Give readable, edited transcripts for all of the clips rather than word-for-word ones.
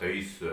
23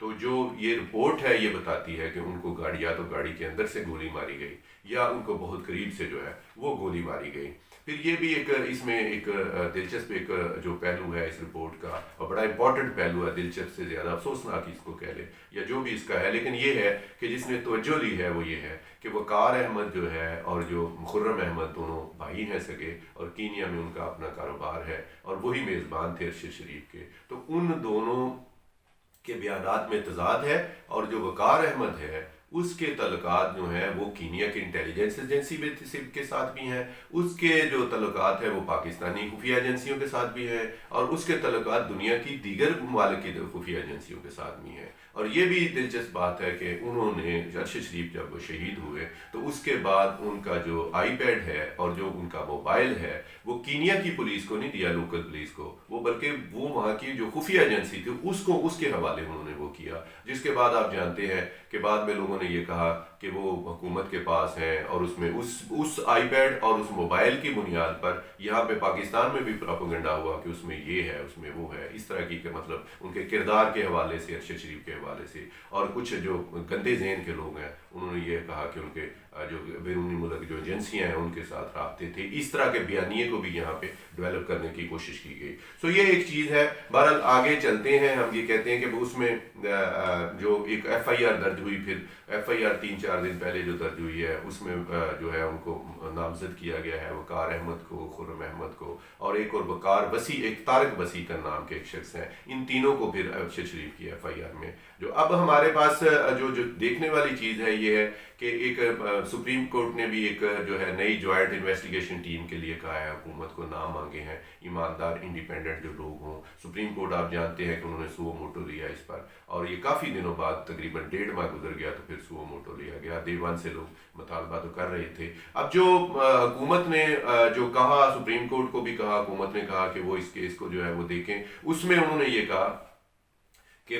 تو جو یہ رپورٹ ہے یہ بتاتی ہے کہ ان کو گاڑی یا تو گاڑی کے اندر سے گولی ماری گئی یا ان کو بہت قریب سے جو ہے وہ گولی ماری گئی۔ پھر یہ بھی ایک اس میں ایک دلچسپ ایک جو پہلو ہے اس رپورٹ کا، اور بڑا امپورٹنٹ پہلو ہے، دلچسپ سے زیادہ افسوسناک اس کو کہہ لیں یا جو بھی اس کا ہے، لیکن یہ ہے کہ جس نے توجہ لی ہے وہ یہ ہے کہ وقار احمد جو ہے اور جو خرم احمد دونوں بھائی ہیں سگے، اور کینیا میں ان کا اپنا کاروبار ہے اور وہی میزبان تھے ارشد شریف کے، تو ان دونوں کے بیانات میں تضاد ہے، اور جو وقار احمد ہے اس کے تعلقات جو ہیں وہ کینیا کی انٹیلیجنس ایجنسی کے ساتھ بھی ہیں، اس کے جو تعلقات ہیں وہ پاکستانی خفیہ ایجنسیوں کے ساتھ بھی ہیں، اور اس کے تعلقات دنیا کی دیگر ممالک کی خفیہ ایجنسیوں کے ساتھ بھی ہیں۔ اور یہ بھی دلچسپ بات ہے کہ انہوں نے ارشد شریف جب وہ شہید ہوئے تو اس کے بعد ان کا جو آئی پیڈ ہے اور جو ان کا موبائل ہے وہ کینیا کی پولیس کو نہیں دیا، لوکل پولیس کو، وہ بلکہ وہ وہاں کی جو خفیہ ایجنسی تھی اس کے حوالے انہوں نے وہ کیا، جس کے بعد آپ جانتے ہیں کہ بعد میں لوگوں نے یہ کہا کہ وہ حکومت کے پاس ہیں، اور اس میں اس آئی پیڈ اور اس موبائل کی بنیاد پر یہاں پہ پاکستان میں بھی پروپیگنڈا ہوا کہ اس میں یہ ہے، اس میں وہ ہے، اس طرح کی کہ مطلب ان کے کردار کے حوالے سے، ارشد شریف کے حوالے سے، اور کچھ جو گندے ذہن کے لوگ ہیں انہوں نے یہ کہا کہ ان کے جو بیرونی ملک جو ایجنسیاں ہیں ان کے ساتھ رابطے تھے، اس طرح کے بیانیے کو بھی یہاں پہ ڈیولپ کرنے کی کوشش کی گئی۔ سو یہ ایک چیز ہے۔ بہرحال آگے چلتے ہیں، ہم یہ کہتے ہیں کہ اس میں جو ایک ایف آئی آر درج ہوئی، پھر ایف آئی آر 3-4 دن پہلے جو درج ہوئی ہے اس میں جو ہے ان کو نامزد کیا گیا ہے، وقار احمد کو، خرم احمد کو، اور ایک اور وقار وسیع، ایک طارق وسیع کا نام کے ایک شخص ہیں، ان تینوں کو پھر ارشد شریف کی ایف آئی آر میں جو اب ہمارے پاس جو دیکھنے والی چیز ہے یہ ہے کہ ایک سپریم کورٹ نے بھی ایک جو ہے نئی جوائنٹ انویسٹیگیشن ٹیم کے لیے کہا ہے، حکومت کو نام مانگے ہیں ایماندار انڈیپینڈنٹ جو لوگ ہوں۔ سپریم کورٹ آپ جانتے ہیں کہ انہوں نے سو موٹو لیا اس پر، اور یہ کافی دنوں بعد تقریباً 1.5 ماہ گزر گیا تو پھر سو موٹو لیا گیا۔ ڈے ون سے لوگ مطالبہ تو کر رہے تھے۔ اب جو حکومت نے جو کہا، سپریم کورٹ کو بھی کہا، حکومت نے کہا کہ وہ اس کیس کو جو ہے وہ دیکھیں، اس میں انہوں نے یہ کہا کہ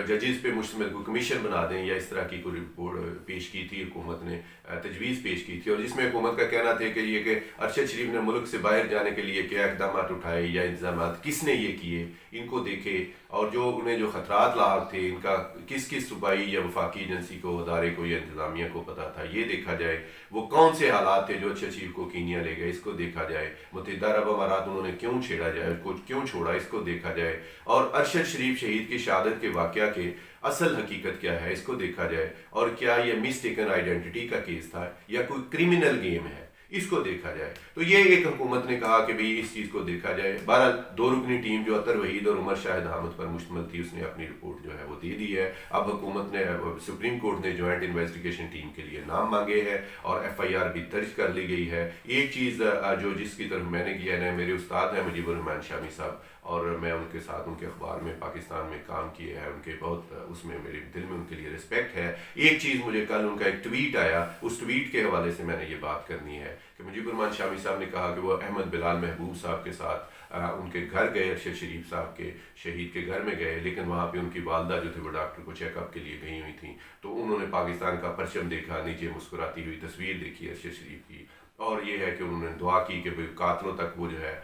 ججز پہ مشتمل کوئی کمیشن بنا دیں، یا اس طرح کی کوئی رپورٹ پیش کی تھی حکومت نے، تجویز پیش کی تھی، اور جس میں حکومت کا کہنا تھا کہ یہ کہ ارشد شریف نے ملک سے باہر جانے کے لیے کیا اقدامات اٹھائے یا انتظامات کس نے یہ کیے، ان کو دیکھے، اور جو انہیں جو خطرات لاحق تھے ان کا کس صوبائی یا وفاقی ایجنسی کو، ادارے کو یا انتظامیہ کو پتہ تھا، یہ دیکھا جائے۔ وہ کون سے حالات تھے جو ارشد شریف کو کینیا لے گئے، اس کو دیکھا جائے۔ متحدہ عرب امارات انہوں نے کیوں چھیڑا جائے، کو کیوں چھوڑا، اس کو دیکھا جائے۔ اور ارشد شریف شہید کی شہادت کے واقعہ کے اصل حقیقت کیا ہے، اس کو دیکھا جائے، اور کیا یہ مسٹیکن آئیڈینٹی کا کیس تھا یا کوئی کرمنل گیم ہے، اس کو دیکھا جائے۔ تو یہ ایک حکومت نے کہا کہ بھئی اس چیز کو دیکھا جائے۔ بہرحال 2 رکنی ٹیم جو اطہر وحید اور عمر شاہد احمد پر مشتمل تھی، اس نے اپنی رپورٹ جو ہے وہ دے دی ہے۔ اب حکومت نے، سپریم کورٹ نے جوائنٹ انویسٹیگیشن ٹیم کے لیے نام مانگے ہیں، اور ایف آئی آر بھی درج کر لی گئی ہے۔ ایک چیز جو جس کی طرف میں نے کیا ہے، میرے استاد ہیں مجیب الرحمان شامی صاحب، اور میں ان کے ساتھ ان کے اخبار میں پاکستان میں کام کیے ہیں، ان کے بہت اس میں میرے دل میں ان کے لیے رسپیکٹ ہے۔ ایک چیز مجھے کل ان کا ایک ٹویٹ آیا، اس ٹویٹ کے حوالے سے میں نے یہ بات کرنی ہے کہ مجیب الرحمان شامی صاحب نے کہا کہ وہ احمد بلال محبوب صاحب کے ساتھ ان کے گھر گئے، ارشد شریف صاحب کے شہید کے گھر میں گئے، لیکن وہاں پہ ان کی والدہ جو تھی وہ ڈاکٹر کو چیک اپ کے لیے گئی ہوئی تھیں، تو انہوں نے پاکستان کا پرچم دیکھا، نیچے مسکراتی ہوئی تصویر دیکھی ارشد شریف کی، اور یہ ہے کہ انہوں نے دعا کی کہ قاتلوں تک وہ جو ہے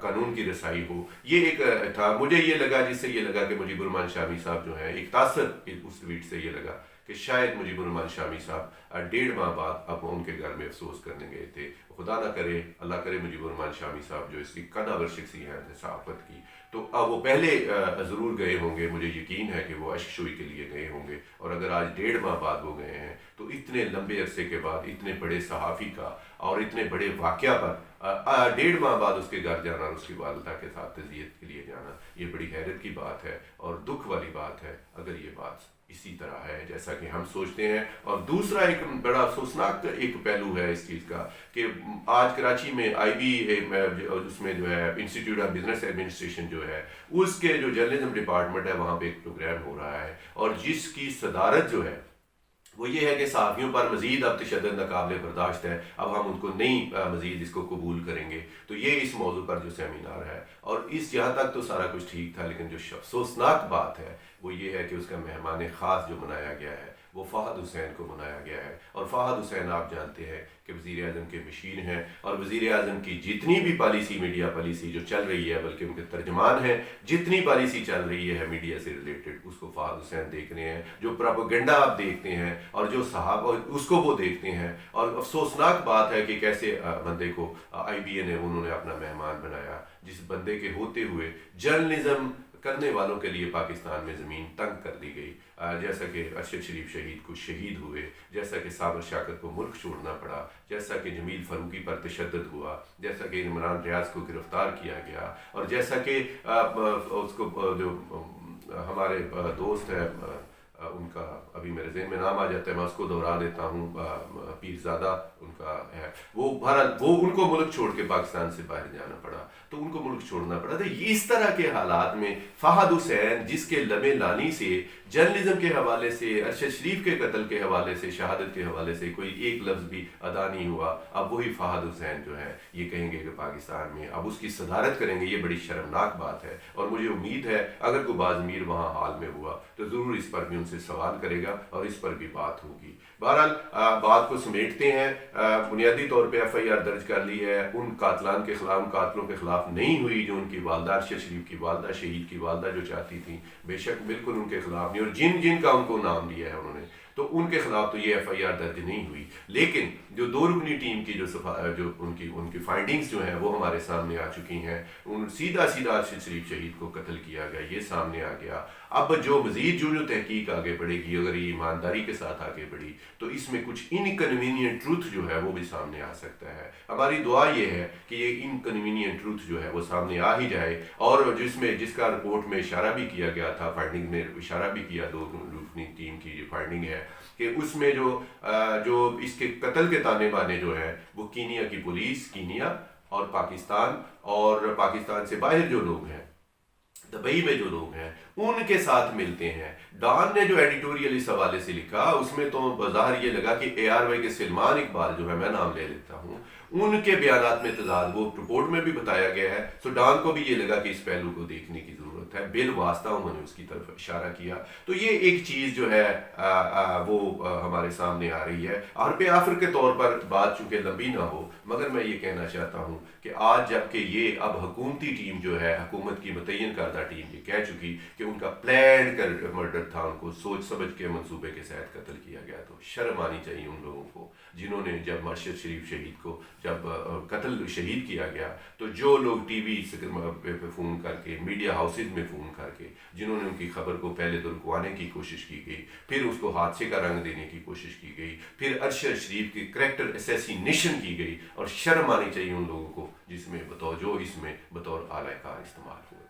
قانون کی رسائی ہو۔ یہ ایک تھا، مجھے یہ لگا، جس سے یہ لگا کہ مجیب الرحمان شامی صاحب جو ہیں، ایک تاثر اس ٹویٹ سے یہ لگا کہ شاید مجیب الرحمان شامی صاحب 1.5 ماہ بعد اب ان کے گھر میں افسوس کرنے گئے تھے۔ خدا نہ کرے، اللہ کرے مجیب الرحمان شامی صاحب جو اس کی قدر شخصیت ہے صحافت کی، تو اب وہ پہلے ضرور گئے ہوں گے، مجھے یقین ہے کہ وہ اشک شوئی کے لیے گئے ہوں گے، اور اگر آج 1.5 ماہ بعد وہ گئے ہیں تو اتنے لمبے عرصے کے بعد اتنے بڑے صحافی کا اور اتنے بڑے واقعہ پر 1.5 ماہ بعد اس کے گھر جانا اور اس کی والدہ کے ساتھ تعزیت کے لیے جانا، یہ بڑی حیرت کی بات ہے اور دکھ والی بات ہے اگر یہ بات اسی طرح ہے جیسا کہ ہم سوچتے ہیں۔ اور دوسرا ایک بڑا افسوسناک ایک پہلو ہے اس چیز کا کہ آج کراچی میں آئی بی اس میں جو ہے انسٹیٹیوٹ آف بزنس ایڈمنسٹریشن جو ہے، اس کے جو جرنلزم ڈپارٹمنٹ ہے، وہاں پہ ایک پروگرام ہو رہا ہے، اور جس کی صدارت جو ہے وہ یہ ہے کہ صحافیوں پر مزید اب تشدد ناقابل برداشت ہے، اب ہم ان کو نہیں مزید اس کو قبول کریں گے۔ تو یہ اس موضوع پر جو سیمینار ہے، اور اس یہاں تک تو سارا کچھ ٹھیک تھا، لیکن جو افسوسناک بات ہے وہ یہ ہے کہ اس کا مہمان خاص جو بنایا گیا ہے وہ فہد حسین کو بنایا گیا ہے. اور فہد حسین آپ جانتے ہیں کہ وزیر اعظم کے مشیر ہیں، اور وزیر اعظم کی جتنی بھی پالیسی، میڈیا پالیسی جو چل رہی ہے، بلکہ ان کے ترجمان ہیں، جتنی پالیسی چل رہی ہے میڈیا سے ریلیٹڈ، اس کو فہد حسین دیکھ رہے ہیں. جو پراپوگنڈا آپ دیکھتے ہیں اور جو صحابہ، اس کو وہ دیکھتے ہیں. اور افسوسناک بات ہے کہ کیسے بندے کو آئی بی اے نے انہوں نے اپنا مہمان بنایا، جس بندے کے ہوتے ہوئے جرنلزم کرنے والوں کے لیے پاکستان میں زمین تنگ کر دی گئی. جیسا کہ ارشد شریف شہید کو شہید ہوئے، جیسا کہ صابر شاکر کو ملک چھوڑنا پڑا، جیسا کہ جمیل فاروقی پر تشدد ہوا، جیسا کہ عمران ریاض کو گرفتار کیا گیا، اور جیسا کہ اس کو جو ہمارے دوست ہے، ان کا ابھی میرے ذہن میں نام آ جاتا ہے، میں اس کو دہرا دیتا ہوں، پیرزادہ ان کا ہے، وہ بہرحال وہ ان کو ملک چھوڑ کے پاکستان سے باہر جانا پڑا، تو ان کو ملک چھوڑنا پڑا. تو اس طرح کے حالات میں فہد حسین، جس کے لبے لانی سے جرنلزم کے حوالے سے، ارشد شریف کے قتل کے حوالے سے، شہادت کے حوالے سے کوئی ایک لفظ بھی ادا نہیں ہوا، اب وہی فہد حسین جو ہے یہ کہیں گے کہ پاکستان میں اب اس کی صدارت کریں گے. یہ بڑی شرمناک بات ہے، اور مجھے امید ہے اگر کوئی بازمیر وہاں حال میں ہوا تو ضرور اس پر بھی ان سے سوال کرے گا اور اس پر بھی بات ہوگی. بہرحال بات کو سمیٹتے ہیں. بنیادی طور پہ ایف آئی آر درج کر لی ہے ان قاتلان کے خلاف، ان قاتلوں کے خلاف نہیں ہوئی جو ان کی والدہ، ارشد شریف کی والدہ، شہید کی والدہ جو چاہتی تھیں، بے شک بالکل ان کے خلاف نہیں، اور جن جن کا ان کو نام دیا ہے انہوں نے، تو ان کے خلاف تو یہ ایف آئی آر درج نہیں ہوئی. لیکن جو 2 رکنی ٹیم کی جو ان کی فائنڈنگز جو ہیں وہ ہمارے سامنے آ چکی ہیں. سیدھا ارشد شریف شہید کو قتل کیا گیا، یہ سامنے آ گیا. اب جو مزید جو تحقیق آگے بڑھے گی، اگر یہ ایمانداری کے ساتھ آگے بڑھی تو اس میں کچھ انکنوینئنٹ ٹروتھ جو ہے وہ بھی سامنے آ سکتا ہے. ہماری دعا یہ ہے کہ یہ انکنوینئنٹ ٹروتھ جو ہے وہ سامنے آ ہی جائے، اور جس کا رپورٹ میں اشارہ بھی کیا گیا تھا، فائنڈنگ میں اشارہ بھی کیا 2 رکنی ٹیم کی جو فائنڈنگ ہے، کہ اس میں جو اس کے قتل کے تانے بانے جو ہیں وہ کینیا کی پولیس، کینیا اور پاکستان سے باہر جو لوگ ہیں، دبئی میں جو لوگ ہیں، ان کے ساتھ ملتے ہیں. ڈان نے جو ایڈیٹوریل اس حوالے سے لکھا، اس میں تو بظاہر یہ لگا کہ اے آر وائی کے سلمان اقبال جو ہے، میں نام لے لیتا ہوں، ان کے بیانات میں تضاد وہ رپورٹ میں بھی بتایا گیا ہے. سو ڈان کو بھی یہ لگا کہ اس پہلو کو دیکھنے کی ضرورت ہے، بالواسطہ انہوں نے اس کی طرف اشارہ کیا. تو یہ ایک چیز جو ہے وہ ہمارے سامنے آ رہی ہے. اور پہ آخر کے طور پر بات چونکہ لمبی نہ ہو، مگر میں یہ کہنا چاہتا ہوں کہ آج جب کہ یہ اب حکومتی ٹیم جو ہے، حکومت کی متعین کردہ ٹیم یہ کہہ چکی کہ ان کا پلان کر مرڈر تھا، ان کو سوچ سمجھ کے منصوبے کے ساتھ قتل کیا گیا، تو شرم آنی چاہیے ان لوگوں کو جنہوں نے جب ارشد شریف شہید کو جب قتل شہید کیا گیا، تو جو لوگ ٹی وی پہ فون کر کے، میڈیا ہاؤسز میں فون کر کے، جنہوں نے ان کی خبر کو پہلے درکوانے کی کوشش کی گئی، پھر اس کو حادثے کا رنگ دینے کی کوشش کی گئی، پھر ارشد شریف کی کریکٹر اسیسینیشن کی گئی، اور شرم آنی چاہیے ان لوگوں کو جس میں بطور اعلی کار استعمال ہوئے.